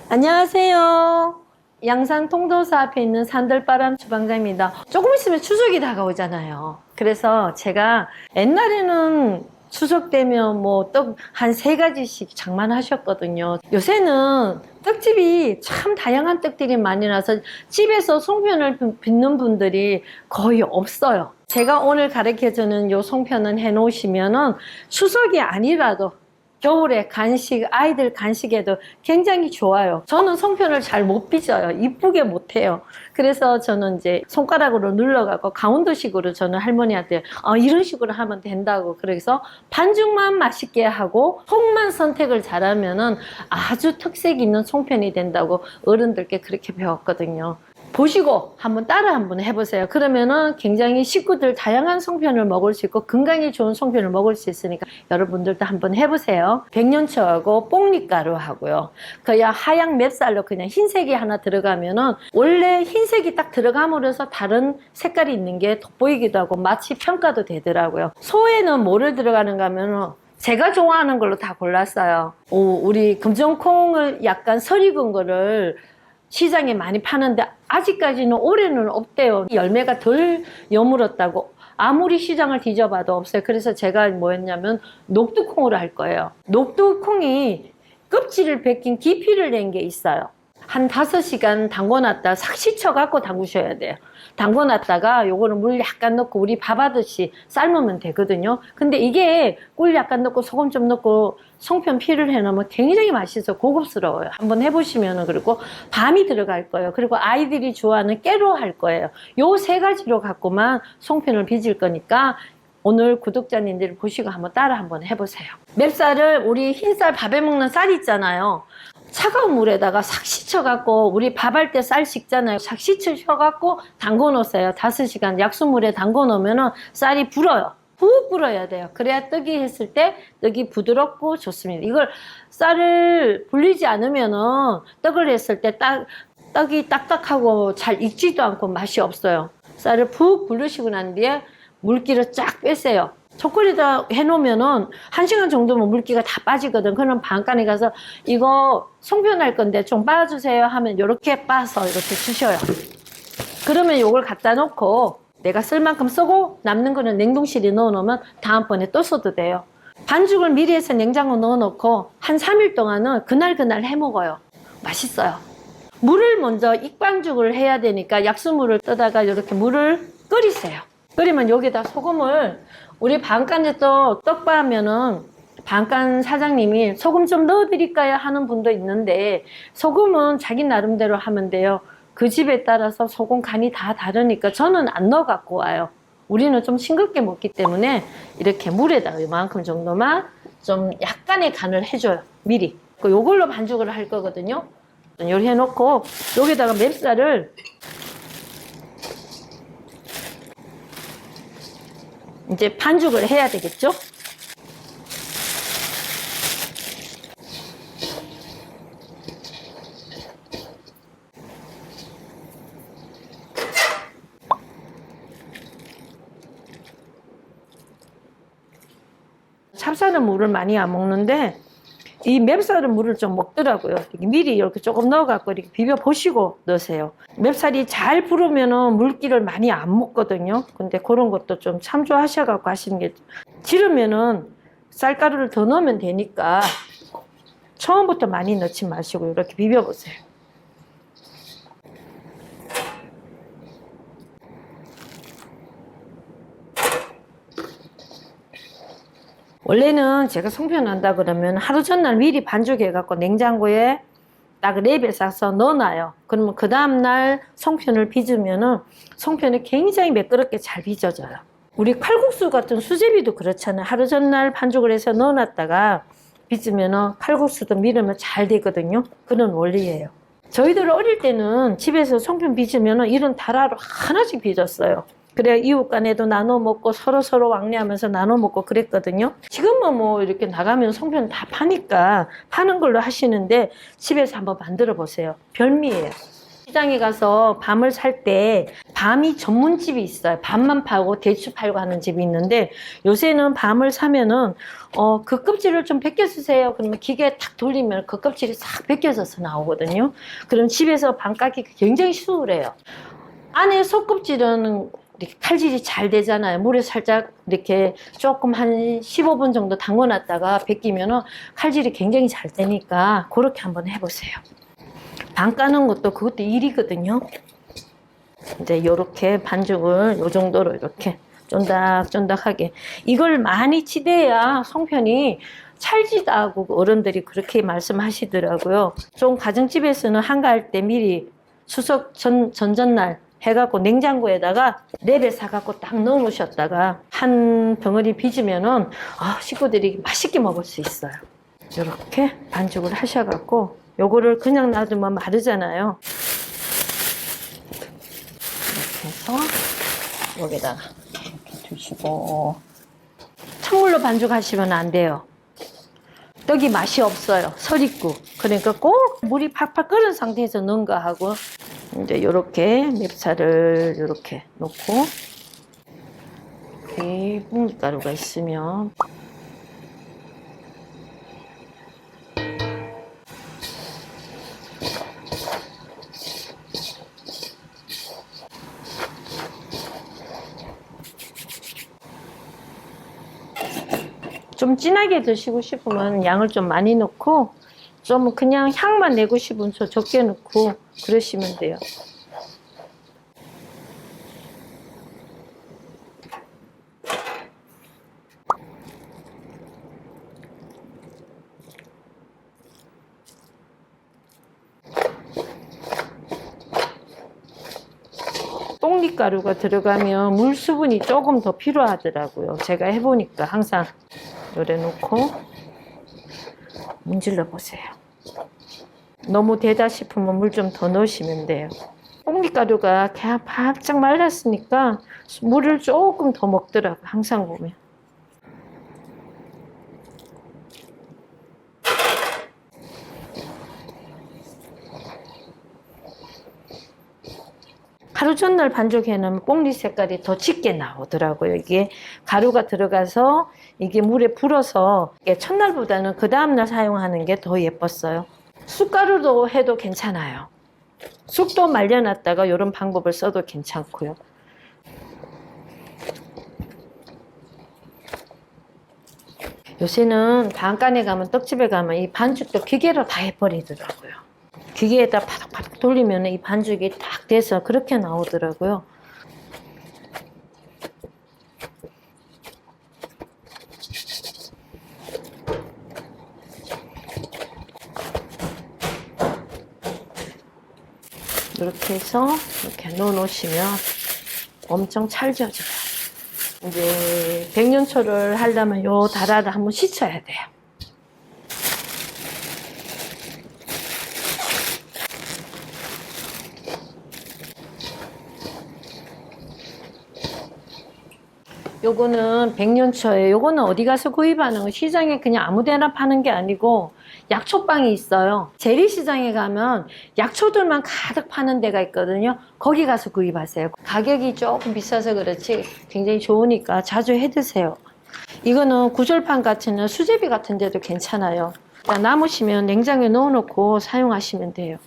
안녕하세요. 양산 통도사 앞에 있는 산들바람 주방장입니다. 조금 있으면 추석이 다가오잖아요. 그래서 제가 옛날에는 추석 되면 뭐 떡 한 3가지씩 장만하셨거든요. 요새는 떡집이 참 다양한 떡들이 많이 나서 집에서 송편을 빚는 분들이 거의 없어요. 제가 오늘 가르쳐주는 요 송편은 해놓으시면은 추석이 아니라도 겨울에 간식, 아이들 간식에도 굉장히 좋아요. 저는 송편을 잘 못 빚어요. 이쁘게 못 해요. 그래서 저는 이제 손가락으로 눌러갖고 강원도식으로 저는 할머니한테 이런 식으로 하면 된다고. 그래서 반죽만 맛있게 하고 속만 선택을 잘하면은 아주 특색 있는 송편이 된다고 어른들께 그렇게 배웠거든요. 보시고 한번 한번 해보세요. 그러면은 굉장히 식구들 다양한 송편을 먹을 수 있고 건강에 좋은 송편을 먹을 수 있으니까 여러분들도 한번 해보세요. 백년초하고 뽕잎가루하고요. 그냥 하양 맵쌀로 그냥 흰색이 하나 들어가면은 원래 흰색이 딱 들어감으로써 다른 색깔이 있는 게 돋보이기도 하고 맛이 평가도 되더라고요. 소에는 뭐를 들어가는가 하면은 제가 좋아하는 걸로 다 골랐어요. 우리 금정콩을 약간 설 익은 거를 시장에 많이 파는데 아직까지는 올해는 없대요. 열매가 덜 여물었다고 아무리 시장을 뒤져봐도 없어요. 그래서 제가 뭐였냐면 녹두콩으로 할 거예요. 녹두콩이 껍질을 벗긴 깊이를 낸 게 있어요. 한 5시간 담궈놨다 싹 씻어갖고 담그셔야 돼요. 담궈놨다가 요거는 물 약간 넣고 우리 밥 하듯이 삶으면 되거든요. 근데 이게 꿀 약간 넣고 소금 좀 넣고 송편 피를 해놓으면 굉장히 맛있어 고급스러워요. 한번 해보시면은. 그리고 밤이 들어갈 거예요. 그리고 아이들이 좋아하는 깨로 할 거예요. 요 3가지로 갖고만 송편을 빚을 거니까 오늘 구독자님들 보시고 한번 한번 해보세요. 맵쌀을 우리 흰쌀 밥에 먹는 쌀 있잖아요. 차가운 물에다가 싹 씻어갖고 우리 밥할 때 쌀 식잖아요. 싹 씻으셔갖고 담궈 놓으세요. 5시간 약수물에 담궈 놓으면 쌀이 불어요. 푹 불어야 돼요. 그래야 떡이 했을 때 떡이 부드럽고 좋습니다. 이걸 쌀을 불리지 않으면은 떡을 했을 때 떡이 딱딱하고 잘 익지도 않고 맛이 없어요. 쌀을 푹 불르시고 난 뒤에 물기를 쫙 빼세요. 초콜릿에다 해놓으면은 1시간 정도면 물기가 다 빠지거든. 그럼 방간에 가서 이거 송편할 건데 좀 빻아주세요 하면 이렇게 빻아서 이렇게 주셔요. 그러면 이걸 갖다 놓고 내가 쓸 만큼 쓰고 남는 거는 냉동실에 넣어놓으면 다음번에 또 써도 돼요. 반죽을 미리 해서 냉장고 넣어놓고 한 3일 동안은 그날 해 먹어요. 맛있어요. 물을 먼저 익반죽을 해야 되니까 약수물을 떠다가 이렇게 물을 끓이세요. 끓이면 여기다 소금을 우리 반간에서 떡바하면은 반간 사장님이 소금 좀 넣어드릴까요 하는 분도 있는데 소금은 자기 나름대로 하면 돼요. 그 집에 따라서 소금 간이 다 다르니까 저는 안 넣어 갖고 와요. 우리는 좀 싱겁게 먹기 때문에 이렇게 물에다가 이만큼 정도만 좀 약간의 간을 해줘요. 미리. 요걸로 반죽을 할 거거든요. 요리 해놓고 여기다가 맵쌀을 이제 반죽을 해야 되겠죠? 찹쌀은 물을 많이 안 먹는데 이 맵쌀은 물을 좀 먹더라고요. 미리 이렇게 조금 넣어갖고 이렇게 비벼 보시고 넣으세요. 맵쌀이 잘 부르면은 물기를 많이 안 먹거든요. 근데 그런 것도 좀 참조하셔갖고 하시는 게 지르면은 쌀가루를 더 넣으면 되니까 처음부터 많이 넣지 마시고 이렇게 비벼 보세요. 원래는 제가 송편 한다 그러면 하루 전날 미리 반죽해 갖고 냉장고에 딱 랩에 싸서 넣어놔요. 그러면 그 다음날 송편을 빚으면은 송편이 굉장히 매끄럽게 잘 빚어져요. 우리 칼국수 같은 수제비도 그렇잖아요. 하루 전날 반죽을 해서 넣어놨다가 빚으면은 칼국수도 미르면 잘 되거든요. 그런 원리예요. 저희들 어릴 때는 집에서 송편 빚으면은 이런 다라로 하나씩 빚었어요. 그래야 이웃 간에도 나눠 먹고 서로 왕래하면서 나눠 먹고 그랬거든요. 지금은 뭐 이렇게 나가면 송편 다 파니까 파는 걸로 하시는데 집에서 한번 만들어 보세요. 별미예요. 시장에 가서 밤을 살 때 밤이 전문집이 있어요. 밤만 팔고 대추 팔고 하는 집이 있는데 요새는 밤을 사면은 그 껍질을 좀 벗겨주세요. 그러면 기계 탁 돌리면 그 껍질이 싹 벗겨져서 나오거든요. 그럼 집에서 밤 깎기 굉장히 수월해요. 안에 속껍질은 이렇게 칼질이 잘 되잖아요. 물에 살짝 이렇게 조금 한 15분 정도 담궈놨다가 벗기면은 칼질이 굉장히 잘 되니까 그렇게 한번 해보세요. 반 까는 것도 그것도 일이거든요. 이제 요렇게 반죽을 요 정도로 이렇게 쫀득쫀득하게 이걸 많이 치대야 송편이 찰지다고 어른들이 그렇게 말씀하시더라고요. 좀 가정집에서는 한가할 때 미리 추석 전날 해갖고 냉장고에다가 4배 사갖고 딱 넣어 놓으셨다가 한 덩어리 빚으면은 식구들이 맛있게 먹을 수 있어요. 이렇게 반죽을 하셔갖고 요거를 그냥 놔두면 마르잖아요. 이렇게 해서 여기다가 이렇게 두시고 찬물로 반죽하시면 안 돼요. 떡이 맛이 없어요. 설익고. 그러니까 꼭 물이 팍팍 끓은 상태에서 넣은 거 하고 이제 요렇게 맵쌀을 요렇게 넣고 이 분가루가 있으면 좀 진하게 드시고 싶으면 양을 좀 많이 넣고 좀 그냥 향만 내고 싶으면 적게 넣고 그러시면 돼요. 뽕잎가루가 들어가면 물 수분이 조금 더 필요하더라고요. 제가 해보니까 항상 요래 놓고 문질러 보세요. 너무 되다 싶으면 물 좀 더 넣으시면 돼요. 뽕잎가루가 그냥 바짝 말랐으니까 물을 조금 더 먹더라고요. 항상 보면. 하루 전날 반죽해놓으면 뽕잎 색깔이 더 짙게 나오더라고요. 이게 가루가 들어가서 이게 물에 불어서 첫날보다는 그 다음날 사용하는 게 더 예뻤어요. 쑥가루도 해도 괜찮아요. 쑥도 말려놨다가 이런 방법을 써도 괜찮고요. 요새는 방간에 가면 떡집에 가면 이 반죽도 기계로 다 해버리더라고요. 기계에다 파닥파닥 돌리면 이 반죽이 딱 돼서 그렇게 나오더라고요. 이렇게 해서 이렇게 넣어 놓으시면 엄청 찰져져요. 이제 백년초를 하려면 요 다라를 한번 씻어야 돼요. 요거는 백년초예요. 요거는 어디 가서 구입하는 거 시장에 그냥 아무 데나 파는 게 아니고 약초빵이 있어요. 재래시장에 가면 약초들만 가득 파는 데가 있거든요. 거기 가서 구입하세요. 가격이 조금 비싸서 그렇지 굉장히 좋으니까 자주 해 드세요. 이거는 구절판 같은 수제비 같은 데도 괜찮아요. 남으시면 냉장고에 넣어놓고 사용하시면 돼요.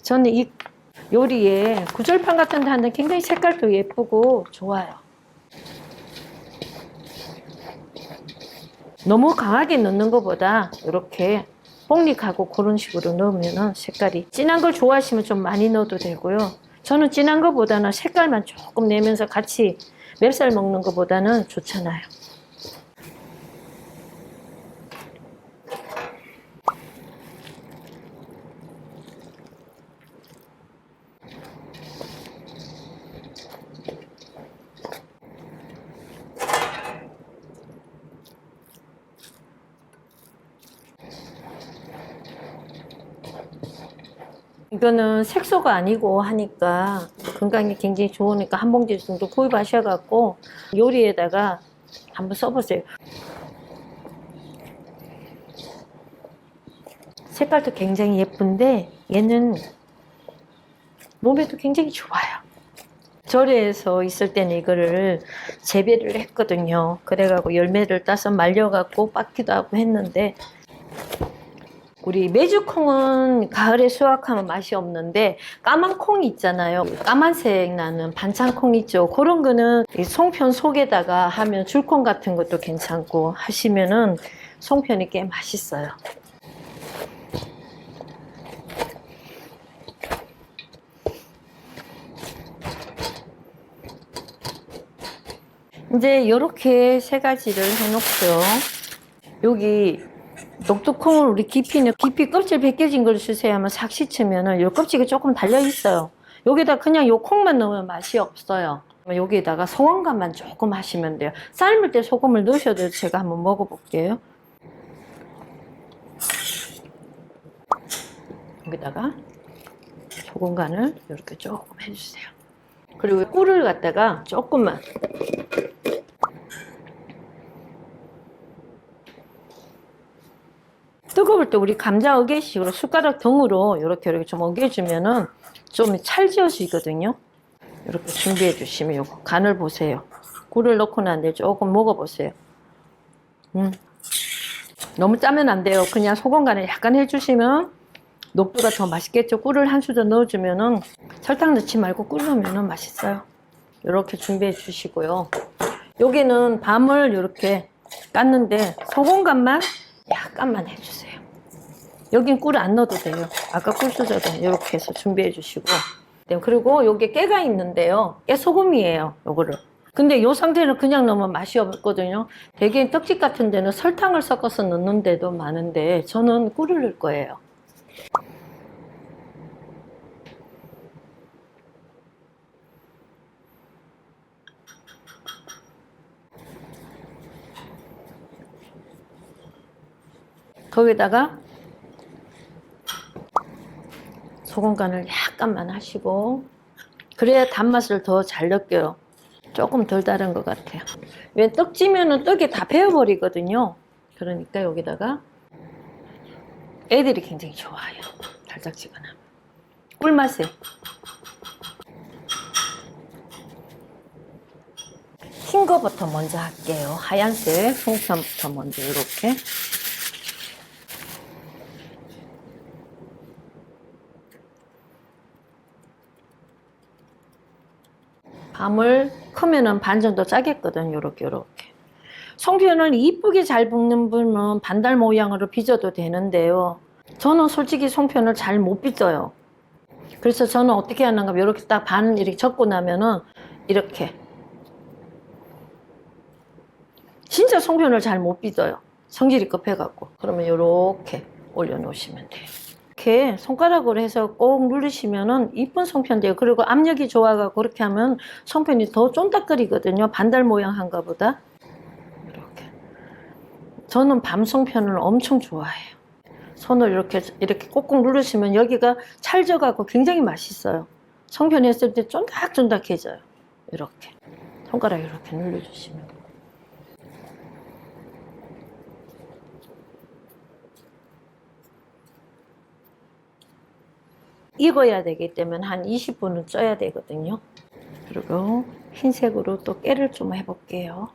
저는 이 요리에 구절판 같은 데 하는데 굉장히 색깔도 예쁘고 좋아요. 너무 강하게 넣는 것보다 이렇게 뽕잎하고 그런 식으로 넣으면 색깔이 진한 걸 좋아하시면 좀 많이 넣어도 되고요. 저는 진한 것보다는 색깔만 조금 내면서 같이 맵쌀 먹는 것보다는 좋잖아요. 이거는 색소가 아니고 하니까 건강에 굉장히 좋으니까 한 봉지 정도 구입하셔갖고 요리에다가 한번 써보세요. 색깔도 굉장히 예쁜데 얘는 몸에도 굉장히 좋아요. 절에서 있을 때는 이거를 재배를 했거든요. 그래갖고 열매를 따서 말려갖고 빻기도 하고 했는데, 우리 메주콩은 가을에 수확하면 맛이 없는데 까만 콩 있잖아요. 까만색 나는 반찬콩 있죠. 그런 거는 이 송편 속에다가 하면 줄콩 같은 것도 괜찮고 하시면은 송편이 꽤 맛있어요. 이제 이렇게 세 가지를 해놓고요. 여기 녹두콩을 우리 깊이 껍질 벗겨진 걸 주세요 하면 싹 씻으면은 요 껍질이 조금 달려 있어요. 여기다 그냥 요 콩만 넣으면 맛이 없어요. 여기에다가 소금간만 조금 하시면 돼요. 삶을 때 소금을 넣으셔도 돼요. 제가 한번 먹어볼게요. 여기다가 소금간을 이렇게 조금 해주세요. 그리고 꿀을 갖다가 조금만. 뜨거울 때 우리 감자 어개식으로 숟가락 등으로 이렇게 좀 어겨주면은 좀 찰져지거든요. 이렇게 준비해 주시면 요거 간을 보세요. 꿀을 넣고 난 뒤에 조금 먹어보세요. 너무 짜면 안 돼요. 그냥 소금 간을 약간 해주시면 녹두가 더 맛있겠죠. 꿀을 한 수저 넣어주면은 설탕 넣지 말고 꿀 넣으면은 맛있어요. 이렇게 준비해 주시고요. 여기는 밤을 이렇게 깠는데 소금 간만 약간만 해주세요. 여긴 꿀 안 넣어도 돼요. 아까 꿀 수저도 이렇게 해서 준비해 주시고. 그리고 여기 깨가 있는데요. 깨 소금이에요. 요거를. 근데 이 상태는 그냥 넣으면 맛이 없거든요. 대개 떡집 같은 데는 설탕을 섞어서 넣는 데도 많은데 저는 꿀을 넣을 거예요. 거기다가 소금 간을 약간만 하시고, 그래야 단맛을 더 잘 느껴요. 조금 덜 다른 것 같아요. 왜 떡지면은 떡이 다 베어버리거든요. 그러니까 여기다가 애들이 굉장히 좋아해요. 달짝지근하면. 꿀맛에. 흰 거부터 먼저 할게요. 하얀색 송편부터 먼저 이렇게. 밤을 크면은 반 정도 짜겠거든. 요렇게. 송편을 이쁘게 잘 빚는 분은 반달 모양으로 빚어도 되는데요. 저는 솔직히 송편을 잘 못 빚어요. 그래서 저는 어떻게 하는가 하면 이렇게 딱 반 이렇게 접고 나면은 이렇게. 진짜 송편을 잘 못 빚어요. 성질이 급해갖고. 그러면 이렇게 올려놓으시면 돼요. 이렇게 손가락으로 해서 꼭 누르시면은 이쁜 송편 돼요. 그리고 압력이 좋아가지고 그렇게 하면 송편이 더 쫀득거리거든요. 반달 모양 한 거보다. 이렇게. 저는 밤 송편을 엄청 좋아해요. 손을 이렇게 꼭꼭 누르시면 여기가 찰져가고 굉장히 맛있어요. 송편 했을 때 쫀득쫀득해져요. 이렇게. 손가락 이렇게 눌러주시면. 익어야 되기 때문에 한 20분은 쪄야 되거든요. 그리고 흰색으로 또 깨를 좀 해볼게요.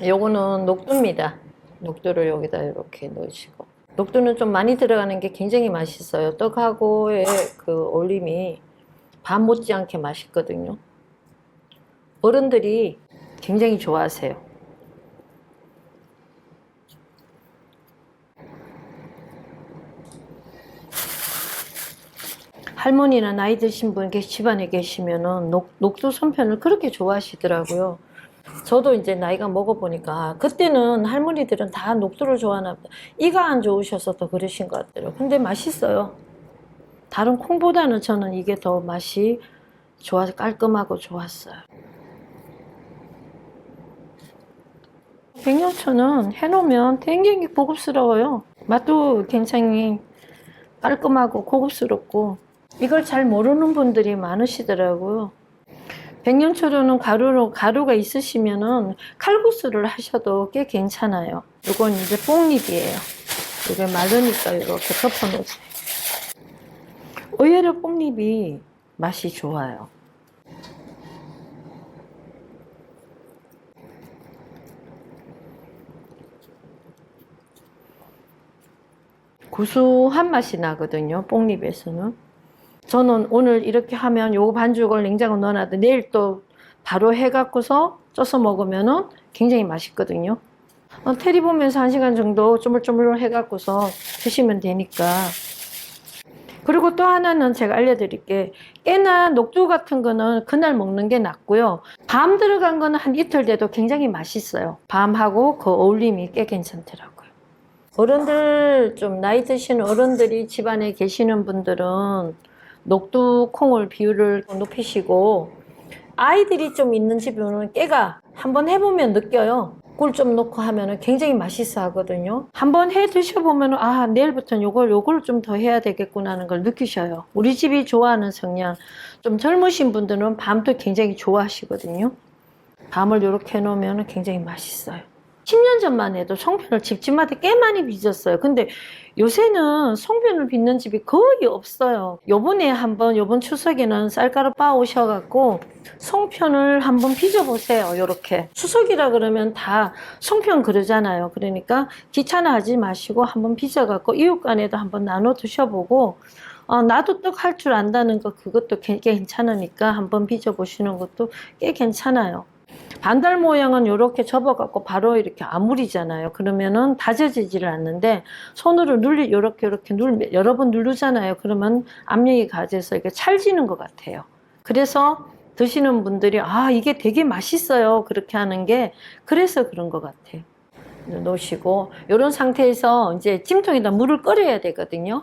요거는 녹두입니다. 녹두를 여기다 이렇게 넣으시고. 녹두는 좀 많이 들어가는 게 굉장히 맛있어요. 떡하고의 그 올림이 밥 못지않게 맛있거든요. 어른들이 굉장히 좋아하세요. 할머니나 나이 드신 분 집안에 계시면은 녹두 송편을 그렇게 좋아하시더라고요. 저도 이제 나이가 먹어보니까 그때는 할머니들은 다 녹두를 좋아하나 보다. 이가 안 좋으셔서 더 그러신 것 같더라고요. 근데 맛있어요. 다른 콩보다는 저는 이게 더 맛이 좋아서 깔끔하고 좋았어요. 백년초는 해놓으면 굉장히 고급스러워요. 맛도 굉장히 깔끔하고 고급스럽고 이걸 잘 모르는 분들이 많으시더라고요. 백년초로는 가루가 있으시면은 칼국수를 하셔도 꽤 괜찮아요. 이건 이제 뽕잎이에요. 이게 마르니까 이렇게 덮어놓으세요. 의외로 뽕잎이 맛이 좋아요. 구수한 맛이 나거든요, 뽕잎에서는. 저는 오늘 이렇게 하면 요 반죽을 냉장고 넣어놔도 내일 또 바로 해갖고서 쪄서 먹으면은 굉장히 맛있거든요. 테리 보면서 1시간 정도 쪼물쪼물 해갖고서 드시면 되니까. 그리고 또 하나는 제가 알려드릴게. 깨나 녹두 같은 거는 그날 먹는 게 낫고요. 밤 들어간 거는 한 이틀 돼도 굉장히 맛있어요. 밤하고 그 어울림이 꽤 괜찮더라고요. 어른들, 좀 나이 드신 어른들이 집안에 계시는 분들은 녹두 콩을 비율을 높이시고, 아이들이 좀 있는 집은 깨가 한번 해보면 느껴요. 꿀 좀 넣고 하면 굉장히 맛있어 하거든요. 한번 해 드셔보면 아, 내일부터는 요걸 좀 더 해야 되겠구나 하는 걸 느끼셔요. 우리 집이 좋아하는 성향, 좀 젊으신 분들은 밤도 굉장히 좋아하시거든요. 밤을 이렇게 해놓으면 굉장히 맛있어요. 10년 전만 해도 송편을 집집마다 꽤 많이 빚었어요. 근데 요새는 송편을 빚는 집이 거의 없어요. 요번 추석에는 쌀가루 빻아 오셔갖고 송편을 한번 빚어보세요. 요렇게. 추석이라 그러면 다 송편 그러잖아요. 그러니까 귀찮아하지 마시고 한번 빚어갖고 이웃 간에도 한번 나눠 드셔보고, 나도 떡 할 줄 안다는 거 그것도 꽤 괜찮으니까 한번 빚어보시는 것도 꽤 괜찮아요. 반달 모양은 이렇게 접어갖고 바로 이렇게 아물이잖아요. 그러면은 다져지지를 않는데 손으로 이렇게 여러 번 누르잖아요. 그러면 압력이 가해져서 이게 찰지는 것 같아요. 그래서 드시는 분들이 아, 이게 되게 맛있어요. 그렇게 하는 게 그래서 그런 것 같아요. 놓으시고 이런 상태에서 이제 찜통에다 물을 끓여야 되거든요.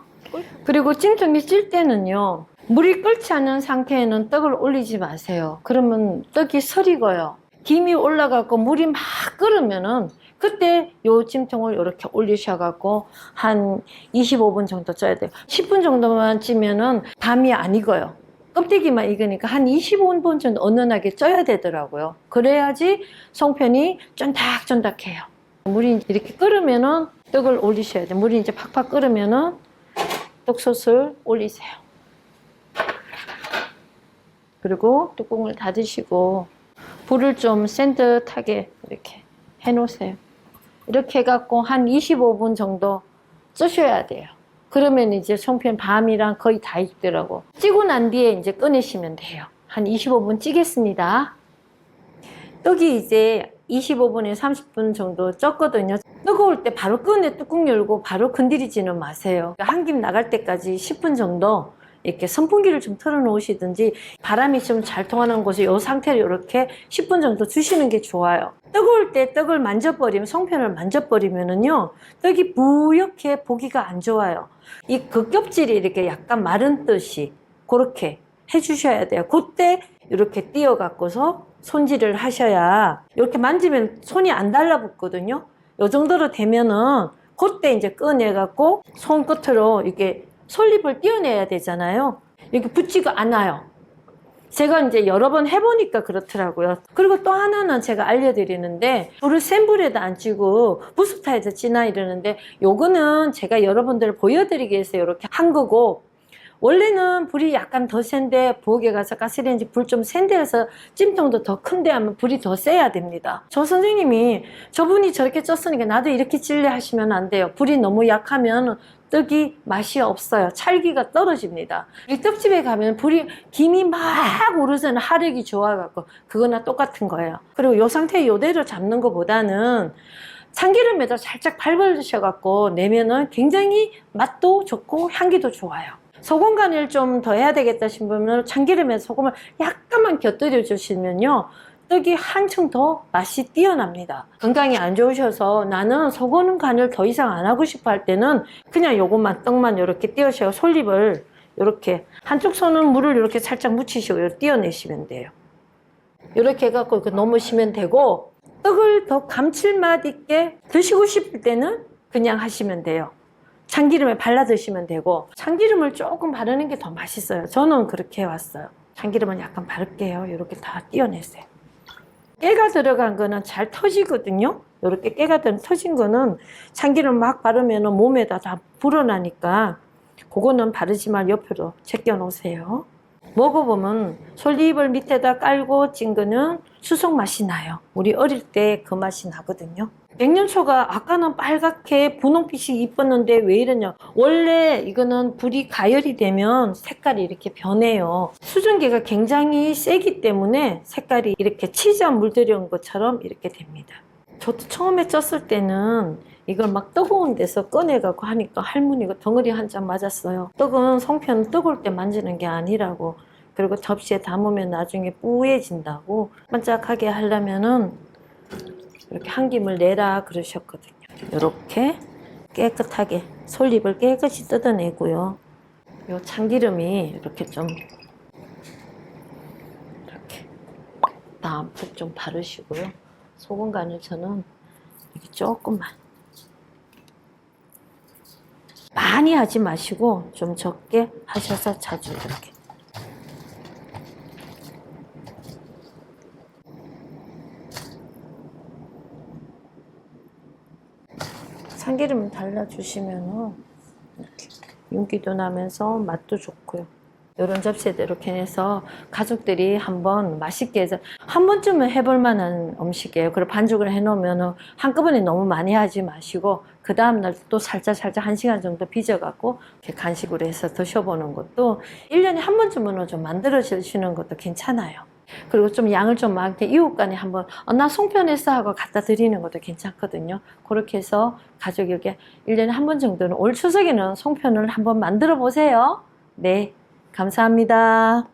그리고 찜통이 찔 때는요, 물이 끓지 않은 상태에는 떡을 올리지 마세요. 그러면 떡이 설익어요. 김이 올라가고 물이 막 끓으면은 그때 요 찜통을 이렇게 올리셔갖고 한 25분 정도 쪄야 돼요. 10분 정도만 찌면은 담이 안 익어요. 껍데기만 익으니까 한 25분 정도 은은하게 쪄야 되더라고요. 그래야지 송편이 쫀득쫀득해요. 물이 이렇게 끓으면은 떡을 올리셔야 돼요. 물이 이제 팍팍 끓으면은 떡솥을 올리세요. 그리고 뚜껑을 닫으시고 불을 좀 센 듯하게 이렇게 해 놓으세요. 이렇게 해갖고 한 25분 정도 쪄셔야 돼요. 그러면 이제 송편 밤이랑 거의 다 익더라고. 찌고 난 뒤에 이제 꺼내시면 돼요. 한 25분 찌겠습니다. 떡이 이제 25분에 30분 정도 쪘거든요. 뜨거울 때 바로 꺼내 뚜껑 열고 바로 건드리지는 마세요. 한 김 나갈 때까지 10분 정도 이렇게 선풍기를 좀 틀어 놓으시든지 바람이 좀 잘 통하는 곳에 이 상태로 이렇게 10분 정도 두시는 게 좋아요. 뜨거울 때 떡을 만져버리면, 송편을 만져버리면은요, 떡이 부옇게 보기가 안 좋아요. 이 겉껍질이 이렇게 약간 마른 듯이 그렇게 해주셔야 돼요. 그때 이렇게 띄어갖고서 손질을 하셔야, 이렇게 만지면 손이 안 달라붙거든요. 이 정도로 되면은 그때 이제 꺼내갖고 손끝으로 이렇게 솔잎을 띄어내야 되잖아요. 이렇게 붙지가 않아요. 제가 이제 여러 번 해보니까 그렇더라고요. 그리고 또 하나는 제가 알려드리는데, 불을 센 불에다 안 찌고 부스타에다 찌나 이러는데, 요거는 제가 여러분들을 보여드리기 위해서 이렇게 한 거고, 원래는 불이 약간 더 센데 부엌에 가서 가스레인지 불 좀 센 데에서 찜통도 더 큰데 하면 불이 더 세야 됩니다. 저 선생님이 저분이 저렇게 쪘으니까 나도 이렇게 찔래 하시면 안 돼요. 불이 너무 약하면 떡이 맛이 없어요. 찰기가 떨어집니다. 우리 떡집에 가면 김이 막 오르잖아요. 화력이 좋아갖고. 그거나 똑같은 거예요. 그리고 이 상태 이대로 잡는 것보다는 참기름에다 살짝 밟으셔갖고 내면은 굉장히 맛도 좋고 향기도 좋아요. 소금 간을 좀 더 해야 되겠다 싶으면 참기름에 소금을 약간만 곁들여 주시면요, 떡이 한층 더 맛이 뛰어납니다. 건강이 안 좋으셔서 나는 소금 간을 더 이상 안 하고 싶어 할 때는 그냥 요것만 떡만 이렇게 띄우셔서 솔잎을 이렇게 한쪽 손은 물을 이렇게 살짝 묻히시고 띄어내시면 돼요. 이렇게 해갖고 이렇게 넣으시면 되고, 떡을 더 감칠맛 있게 드시고 싶을 때는 그냥 하시면 돼요. 참기름에 발라 드시면 되고, 참기름을 조금 바르는 게 더 맛있어요. 저는 그렇게 해왔어요. 참기름은 약간 바를게요. 이렇게 다 띄어내세요. 깨가 들어간 거는 잘 터지거든요. 이렇게 깨가 터진 거는 참기름 막 바르면 몸에다 다 불어나니까 그거는 바르지 말 옆으로 제껴 놓으세요. 먹어보면 솔잎을 밑에다 깔고 찐 거는 수속 맛이 나요. 우리 어릴 때 그 맛이 나거든요. 백년초가 아까는 빨갛게 분홍빛이 이뻤는데 왜 이러냐. 원래 이거는 불이 가열이 되면 색깔이 이렇게 변해요. 수증기가 굉장히 세기 때문에 색깔이 이렇게 치즈 물들여온 것처럼 이렇게 됩니다. 저도 처음에 쪘을 때는 이걸 막 뜨거운 데서 꺼내갖고 하니까 할머니가 덩어리 한 잔 맞았어요. 떡은 송편은 뜨거울 때 만지는 게 아니라고. 그리고 접시에 담으면 나중에 뿌얘진다고. 반짝하게 하려면은 이렇게 한 김을 내라 그러셨거든요. 이렇게 깨끗하게 솔잎을 깨끗이 뜯어내고요. 요 참기름이 이렇게 좀 이렇게 담뿍 좀 바르시고요. 소금 간을 저는 이렇게 조금만, 많이 하지 마시고 좀 적게 하셔서 자주 이렇게. 참기름 달라주시면 이렇게 윤기도 나면서 맛도 좋고요. 이런 접시에 이렇게 해서 가족들이 한번 맛있게 해서 한 번쯤은 해볼 만한 음식이에요. 그리고 반죽을 해놓으면 한꺼번에 너무 많이 하지 마시고 그 다음날 또 살짝 1시간 정도 빚어갖고 이렇게 간식으로 해서 드셔보는 것도 1년에 한 번쯤은 좀 만들어 주시는 것도 괜찮아요. 그리고 좀 양을 좀 많게 이웃 간에 한번 나 송편했어 하고 갖다 드리는 것도 괜찮거든요. 그렇게 해서 가족에게 1년에 한 번 정도는 올 추석에는 송편을 한번 만들어 보세요. 네, 감사합니다.